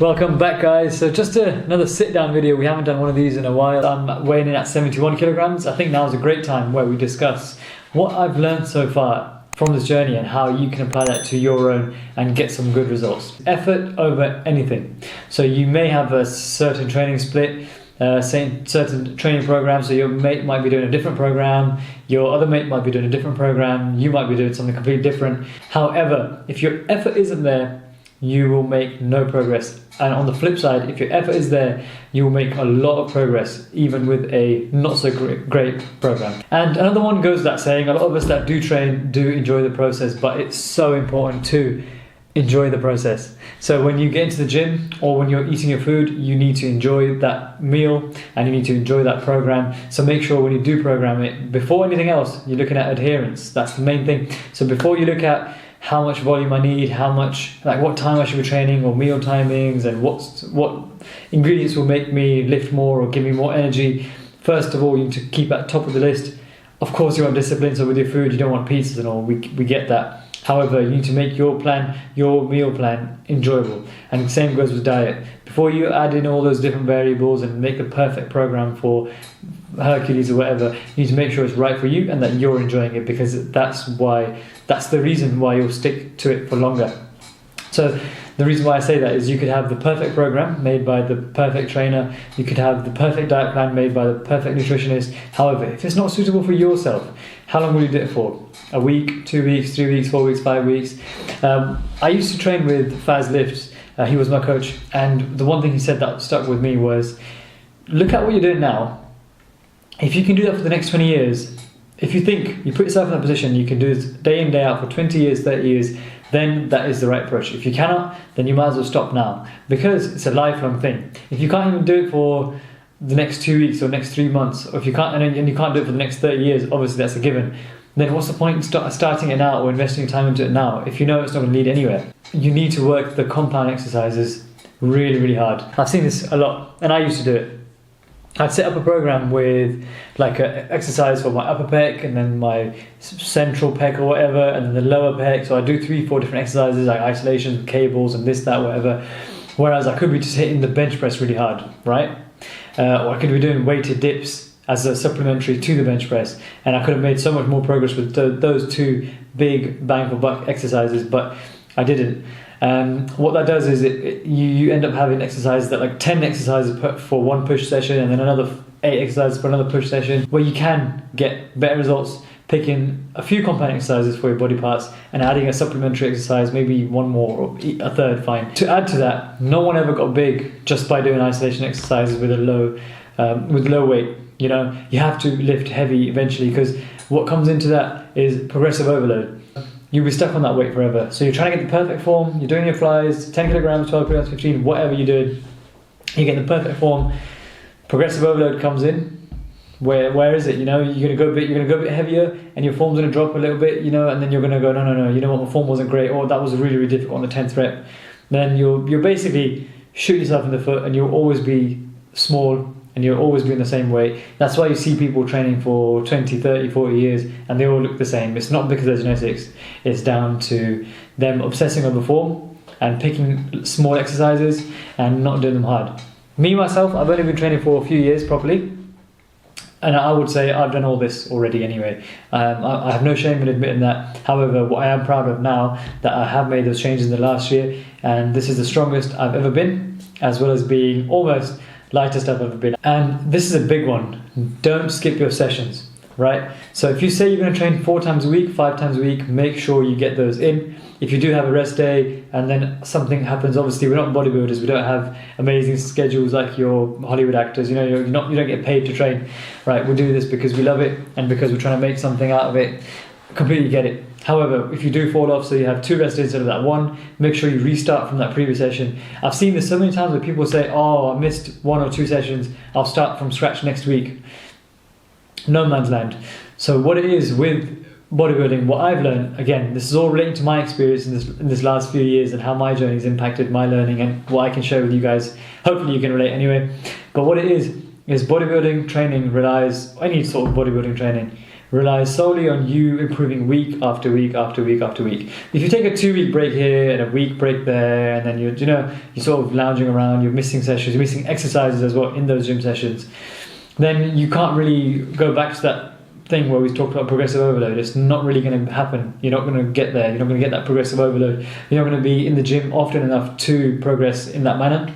Welcome back, guys. So just another sit down video. We haven't done one of these in a while. I'm weighing in at 71 kilograms. I think now is a great time where we discuss what I've learned so far from this journey and how you can apply that to your own and get some good results. Effort over anything. So you may have a certain training split, certain training program, so your mate might be doing a different program, your other mate might be doing a different program, you might be doing something completely different. However, if your effort isn't there, you will make no progress. And on the flip side, if your effort is there, you will make a lot of progress, even with a not so great program. And another one goes without saying, a lot of us that do train do enjoy the process, but it's so important to enjoy the process. So when you get into the gym or when you're eating your food, you need to enjoy that meal and you need to enjoy that program. So make sure when you do program it, before anything else, you're looking at adherence. That's the main thing. So before you look at how much volume I need, what time I should be training, or meal timings, and what ingredients will make me lift more or give me more energy. First of all, you need to keep at top of the list. Of course, you want discipline, so with your food, you don't want pizzas and all. We get that. However, you need to make your meal plan enjoyable. And the same goes with diet. Before you add in all those different variables and make the perfect program for Hercules or whatever, you need to make sure it's right for you and that you're enjoying it, because that's the reason why you'll stick to it for longer. So the reason why I say that is you could have the perfect program made by the perfect trainer, you could have the perfect diet plan made by the perfect nutritionist. However, if it's not suitable for yourself, how long will you do it for? A week, 2 weeks, 3 weeks, 4 weeks, 5 weeks? I used to train with Faz Lifts. He was my coach, and the one thing he said that stuck with me was, look at what you're doing now. If you can do that for the next 20 years, if you think you put yourself in that position, you can do this day in, day out for 20 years, 30 years, then that is the right approach. If you cannot, then you might as well stop now, because it's a lifelong thing. If you can't even do it for the next 2 weeks or next 3 months, or if you can't, and you can't do it for the next 30 years, obviously that's a given, then what's the point in starting it now or investing time into it now if you know it's not going to lead anywhere? You need to work the compound exercises really, really hard. I've seen this a lot, and I used to do it. I'd set up a program with like an exercise for my upper pec and then my central pec or whatever, and then the lower pec. So I do 3-4 different exercises like isolation, cables, and this, that, whatever. Whereas I could be just hitting the bench press really hard, right? Or I could be doing weighted dips as a supplementary to the bench press, and I could have made so much more progress with those two big bang for buck exercises, but I didn't. What that does is you end up having exercises that, like 10 exercises for one push session, and then another 8 exercises for another push session, where you can get better results picking a few compound exercises for your body parts and adding a supplementary exercise, maybe one more or a third, fine. To add to that, no one ever got big just by doing isolation exercises with low weight. You know, you have to lift heavy eventually, because what comes into that is progressive overload. You'll be stuck on that weight forever. So you're trying to get the perfect form, you're doing your flies, 10 kilograms, 12 kilograms, 15, whatever you do, you get the perfect form, progressive overload comes in. Where is it? You know, you're gonna go a bit heavier, and your form's gonna drop a little bit, you know, and then you're gonna go, no, you know what, my form wasn't great, or that was really, really difficult on the 10th rep. Then you'll basically shoot yourself in the foot, and you'll always be small, and you'll always be in the same weight. That's why you see people training for 20, 30, 40 years and they all look the same. It's not because of genetics, it's down to them obsessing on the form and picking small exercises and not doing them hard. Me, myself, I've only been training for a few years properly, and I would say I've done all this already anyway. I have no shame in admitting that. However, what I am proud of now, that I have made those changes in the last year, and this is the strongest I've ever been, as well as being almost lightest I've ever been. And this is a big one. Don't skip your sessions, right? So if you say you're going to train 4 times a week, 5 times a week, make sure you get those in. If you do have a rest day and then something happens, obviously we're not bodybuilders, we don't have amazing schedules like your Hollywood actors, you know, you don't get paid to train, right? We do this because we love it and because we're trying to make something out of it. Completely get it. However, if you do fall off, so you have 2 rest days instead of that 1, make sure you restart from that previous session. I've seen this so many times where people say, oh, I missed 1 or 2 sessions, I'll start from scratch next week. No man's land. So what it is with bodybuilding, what I've learned, again, this is all relating to my experience in this last few years and how my journey has impacted my learning and what I can share with you guys. Hopefully you can relate anyway. But what it is bodybuilding training relies, any sort of bodybuilding training, relies solely on you improving week after week after week after week. If you take a 2-week break here and a week break there, and then you're sort of lounging around, you're missing sessions, you're missing exercises as well in those gym sessions, then you can't really go back to that thing where we talked about progressive overload. It's not really going to happen. You're not going to get there. You're not going to get that progressive overload. You're not going to be in the gym often enough to progress in that manner.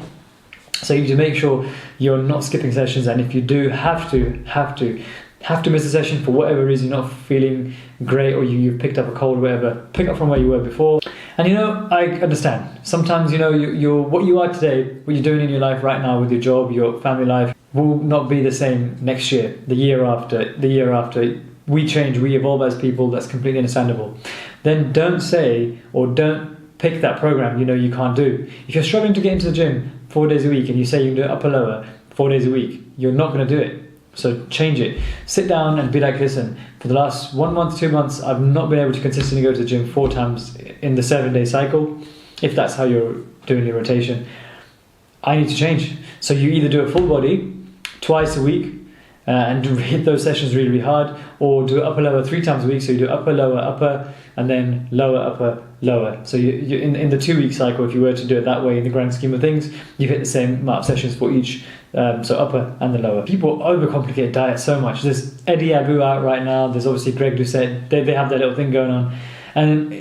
So you need to make sure you're not skipping sessions, and if you do have to miss a session for whatever reason, you're not feeling great, or you've picked up a cold or whatever, pick up from where you were before. And I understand. Sometimes you're what you are today, what you're doing in your life right now with your job, your family life, will not be the same next year, the year after. We change, we evolve as people, that's completely understandable. Then don't say, or don't pick that program you can't do. If you're struggling to get into the gym 4 days a week and you say you can do upper lower 4 days a week, you're not going to do it. So change it. Sit down and be like, listen, for the last 1 month, 2 months, I've not been able to consistently go to the gym 4 times in the 7-day cycle, if that's how you're doing your rotation. I need to change. So you either do a full body twice a week and hit those sessions really, really hard, or do upper lower 3 times a week. So you do upper lower upper, and then lower upper lower. So you in the 2-week cycle, if you were to do it that way, in the grand scheme of things, you've hit the same amount of sessions for each. So upper and the lower. People overcomplicate diet so much. There's Eddie Abu out right now. There's obviously Greg Doucette. They have their little thing going on, and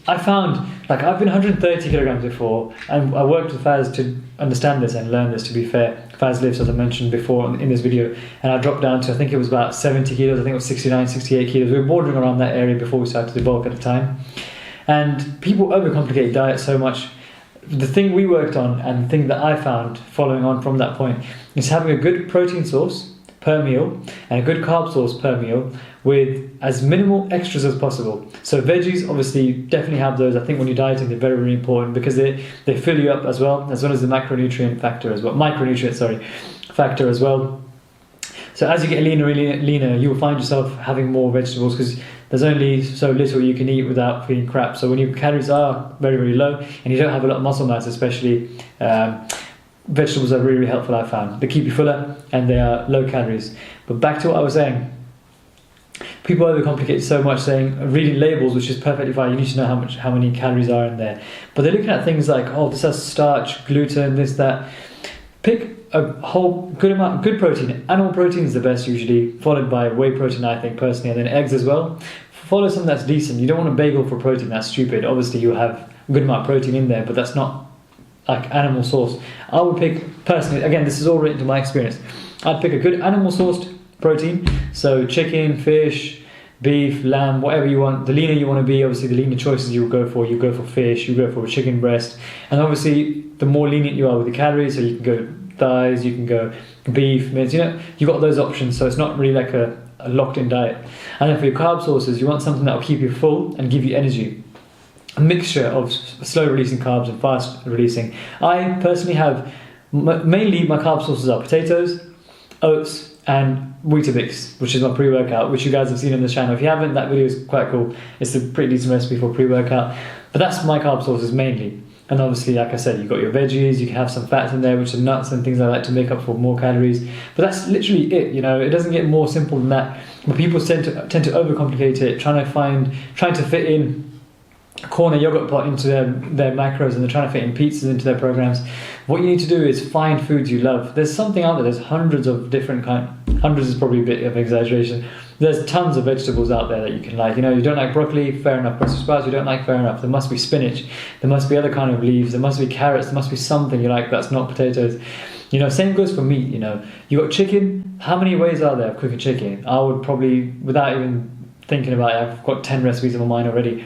I found, like, I've been 130 kilograms before, and I worked with Faz to understand this and learn this. To be fair, Faz lives, as I mentioned before in this video, and I dropped down to, I think it was about 70 kilos. I think it was 69, 68 kilos. We were bordering around that area before we started to bulk at the time. And people overcomplicate diet so much. The thing we worked on, and the thing that I found following on from that point, is having a good protein source per meal and a good carb source per meal with as minimal extras as possible. So veggies, obviously, definitely have those. I think when you're dieting, they're very, very important because they fill you up as well as the micronutrient factor as well. Factor as well. So as you get leaner, you will find yourself having more vegetables because there's only so little you can eat without feeling crap. So when your calories are very, very low and you don't have a lot of muscle mass especially, vegetables are really, really helpful, I found. They keep you fuller and they are low calories. But back to what I was saying, people overcomplicate so much, reading labels, which is perfectly fine. You need to know how many calories are in there. But they're looking at things like, oh, this has starch, gluten, this, that. Pick a whole good protein. Animal protein is the best usually, followed by whey protein, I think personally, and then eggs as well. Follow something that's decent. You don't want a bagel for protein, that's stupid. Obviously you have a good amount of protein in there, but that's not like animal source. I would pick, personally, again, this is all written to my experience, I'd pick a good animal sourced protein. So chicken, fish, beef, lamb, whatever you want. The leaner you want to be, obviously the leaner choices you go for fish, you go for a chicken breast, and obviously the more lenient you are with the calories, so you can go thighs, you can go beef, mince, you've got those options. So it's not really like a locked in diet. And then for your carb sources, you want something that will keep you full and give you energy. A mixture of slow releasing carbs and fast releasing. I personally have, mainly my carb sources are potatoes, oats, and Weetabix, which is my pre-workout, which you guys have seen on this channel. If you haven't, that video is quite cool. It's a pretty decent recipe for pre-workout. But that's my carb sources mainly. And obviously, like I said, you've got your veggies, you can have some fats in there, which are nuts and things like that to make up for more calories. But that's literally it, it doesn't get more simple than that. But people tend to overcomplicate it, trying to fit in a corner yogurt pot into their macros, and they're trying to fit in pizzas into their programs. What you need to do is find foods you love. There's something out there, there's hundreds of different hundreds is probably a bit of exaggeration. There's tons of vegetables out there that you can like. You don't like broccoli, fair enough. Brussels sprouts, you don't like, fair enough. There must be spinach. There must be other kind of leaves. There must be carrots. There must be something you like that's not potatoes. Same goes for meat. You got chicken. How many ways are there of cooking chicken? I would probably, without even thinking about it, I've got 10 recipes in my mind already.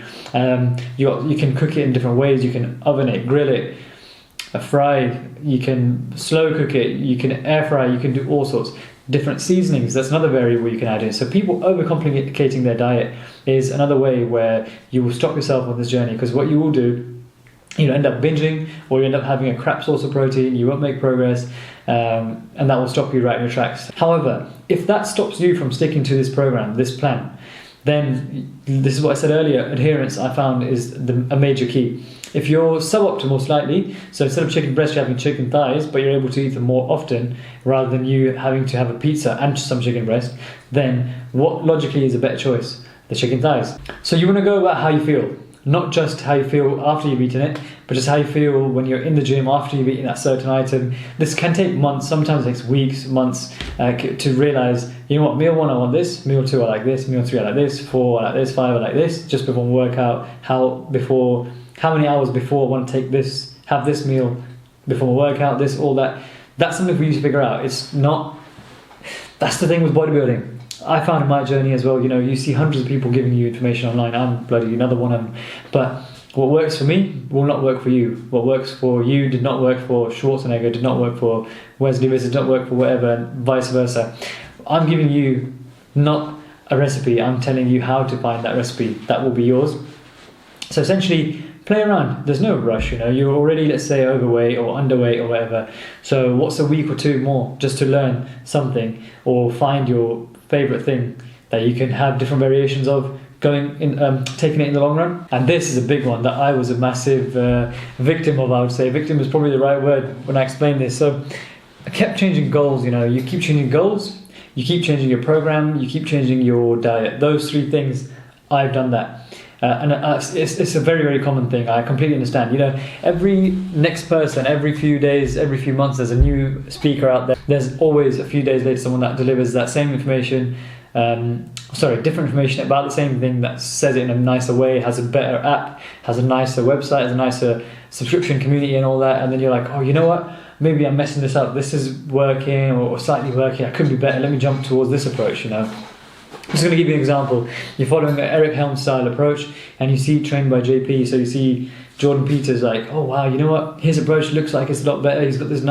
You can cook it in different ways. You can oven it, grill it, fry. You can slow cook it. You can air fry. You can do all sorts. Different seasonings, that's another variable you can add in. So people overcomplicating their diet is another way where you will stop yourself on this journey, because what you will do, you end up binging, or you end up having a crap source of protein, you won't make progress, and that will stop you right in your tracks. However, if that stops you from sticking to this program, this plan, then this is what I said earlier, adherence I found is a major key. If you're suboptimal slightly, so instead of chicken breast you're having chicken thighs, but you're able to eat them more often rather than you having to have a pizza and some chicken breast, then what logically is a better choice? The chicken thighs. So you want to go about how you feel. Not just how you feel after you've eaten it, but just how you feel when you're in the gym after you've eaten that certain item. This can take months, sometimes it takes weeks, months to realise, you know what, meal 1 I want this, meal 2 I like this, meal 3 I like this, 4 I like this, 5 I like this, just before workout, how many hours before I want to take this, have this meal before my workout, this, all that. That's something for you to figure out. It's not, that's the thing with bodybuilding. I found in my journey as well, you know, you see hundreds of people giving you information online. I'm bloody another one of them. But what works for me will not work for you. What works for you did not work for Schwarzenegger, did not work for Wesley, this did not work for whatever, and vice versa. I'm giving you not a recipe, I'm telling you how to find that recipe that will be yours. So essentially, play around. There's no rush, you know. You're already, let's say, overweight or underweight or whatever. So what's a week or two more just to learn something or find your favorite thing that you can have different variations of going in, taking it in the long run. And this is a big one that I was a massive victim of, I would say. Victim is probably the right word when I explain this. So I kept changing goals, you know. You keep changing goals, you keep changing your program, you keep changing your diet. Those 3 things, I've done that. It's a very, very common thing. I completely understand. You know, every next person, every few days, every few months, there's a new speaker out there. There's always a few days later someone that delivers that same information, different information about the same thing, that says it in a nicer way, has a better app, has a nicer website, has a nicer subscription community and all that. And then you're like, oh, you know what? Maybe I'm messing this up. This is working or slightly working. I could be better. Let me jump towards this approach, you know. I'm just going to give you an example. You're following an Eric Helms style approach and you see Trained by JP, so you see Jordan Peters like, oh wow, you know what, his approach looks like it's a lot better, he's got this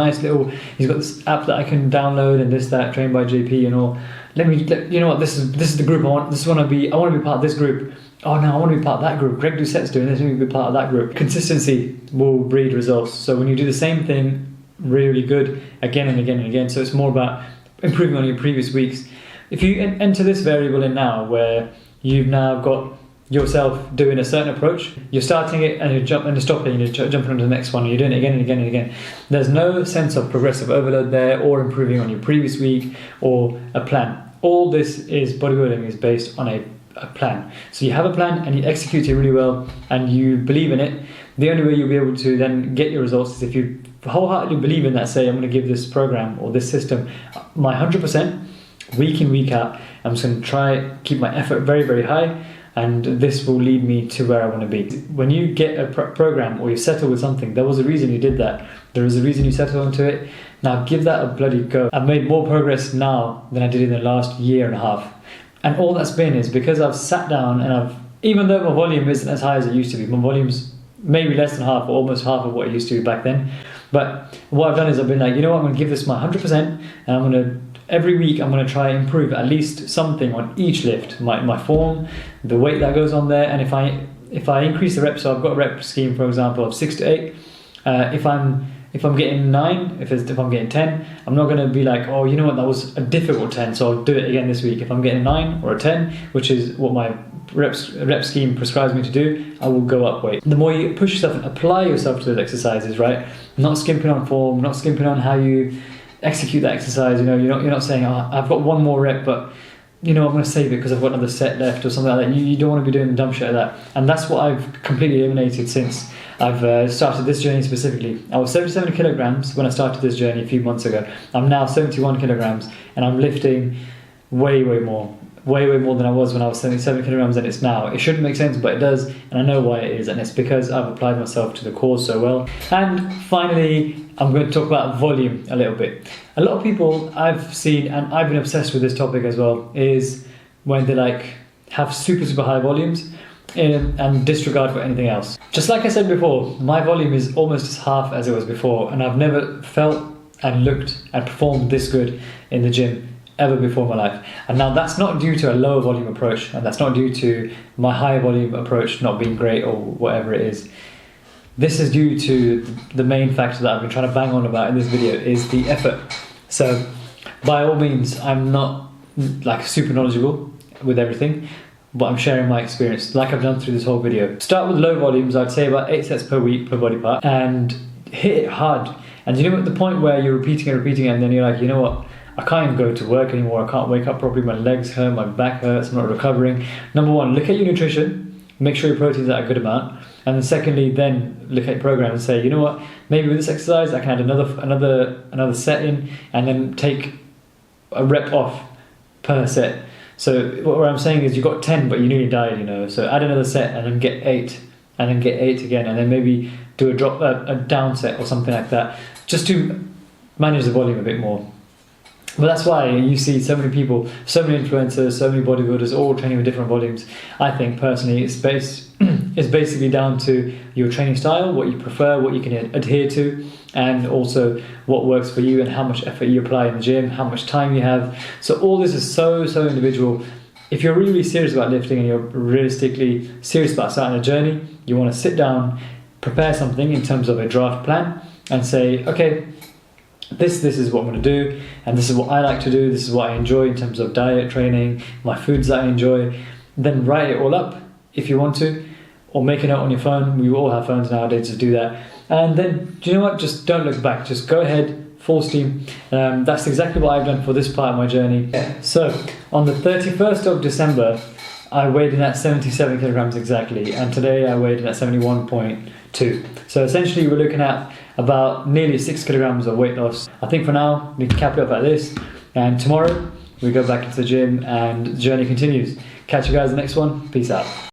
app that I can download and this, that, Trained by JP and all. You know what, this is the group I want to be part of this group. Oh no, I want to be part of that group. Greg Doucette's doing this, let me be part of that group. Consistency will breed results. So when you do the same thing really good again and again and again, so it's more about improving on your previous weeks. If you enter this variable in now, where you've now got yourself doing a certain approach, you're starting it and you're stopping, and you're jumping on to the next one, and you're doing it again and again and again. There's no sense of progressive overload there, or improving on your previous week, or a plan. All this is bodybuilding is based on a plan. So you have a plan and you execute it really well and you believe in it. The only way you'll be able to then get your results is if you wholeheartedly believe in that. Say, I'm going to give this program or this system my 100%. Week in, week out, I'm just going to try keep my effort very, very high, and this will lead me to where I want to be. When you get a program or you settle with something, there was a reason you did that. There is a reason you settled onto it. Now give that a bloody go. I've made more progress now than I did in the last year and a half. And all that's been is because I've sat down and even though my volume isn't as high as it used to be, my volume's maybe less than half or almost half of what it used to be back then. But what I've done is I've been like, you know what, I'm going to give this my 100% and I'm going to every week I'm going to try and improve at least something on each lift, my form, the weight that goes on there, and if I increase the reps, so I've got a rep scheme, for example, of 6 to 8. If I'm getting 9, if I'm getting 10, I'm not going to be like, oh, you know what, that was a difficult 10, so I'll do it again this week. If I'm getting a 9 or a 10, which is what my rep scheme prescribes me to do, I will go up weight. The more you push yourself and apply yourself to those exercises, right? Not skimping on form, not skimping on how you execute that exercise. You know, you're not saying, oh, I've got one more rep, but you know, I'm going to save it because I've got another set left or something like that. You don't want to be doing dumb shit like that. And that's what I've completely eliminated since I've started this journey specifically. I was 77 kilograms when I started this journey a few months ago. I'm now 71 kilograms and I'm lifting way more than I was when I was 77 kilograms than it's now. It shouldn't make sense, but it does, and I know why it is, and it's because I've applied myself to the cause so well. And finally, I'm going to talk about volume a little bit. A lot of people I've seen, and I've been obsessed with this topic as well, is when they have super high volumes and disregard for anything else. Just like I said before, my volume is almost as half as it was before, and I've never felt and looked and performed this good in the gym ever before in my life. And now that's not due to a lower volume approach, and that's not due to my higher volume approach not being great or whatever it is. This is due to the main factor that I've been trying to bang on about in this video, is the effort. So by all means, I'm not like super knowledgeable with everything, but I'm sharing my experience like I've done through this whole video. Start with low volumes, I'd say about 8 sets per week per body part, and hit it hard. And you know, at the point where you're repeating and then you're like, you know what, I can't even go to work anymore, I can't wake up properly, my legs hurt, my back hurts, I'm not recovering. Number one, look at your nutrition, make sure your protein's at a good amount. And then secondly, then look at your program and say, you know what, maybe with this exercise I can add another set in, and then take a rep off per set. So what I'm saying is you've got 10 but you nearly died, you know, so add another set and then get 8, and then get 8 again, and then maybe do a down set or something like that, just to manage the volume a bit more. But that's why you see so many people, so many influencers, so many bodybuilders all training with different volumes. I think personally it's basically down to your training style, what you prefer, what you can adhere to, and also what works for you and how much effort you apply in the gym, how much time you have. So all this is so individual. If you're really serious about lifting and you're realistically serious about starting a journey, you want to sit down, prepare something in terms of a draft plan and say, okay, this is what I'm going to do, and this is what I like to do, this is what I enjoy in terms of diet, training, my foods that I enjoy. Then write it all up if you want to, or make a note on your phone. We all have phones nowadays to do that. And then, do you know what, just don't look back, just go ahead, full steam. That's exactly what I've done for this part of my journey. So on the 31st of December I weighed in at 77 kilograms exactly, and today I weighed in at 71.2. So essentially we're looking at about nearly 6 kilograms of weight loss. I think for now we can cap it up at this, and tomorrow we go back into the gym and the journey continues. Catch you guys in the next one. Peace out.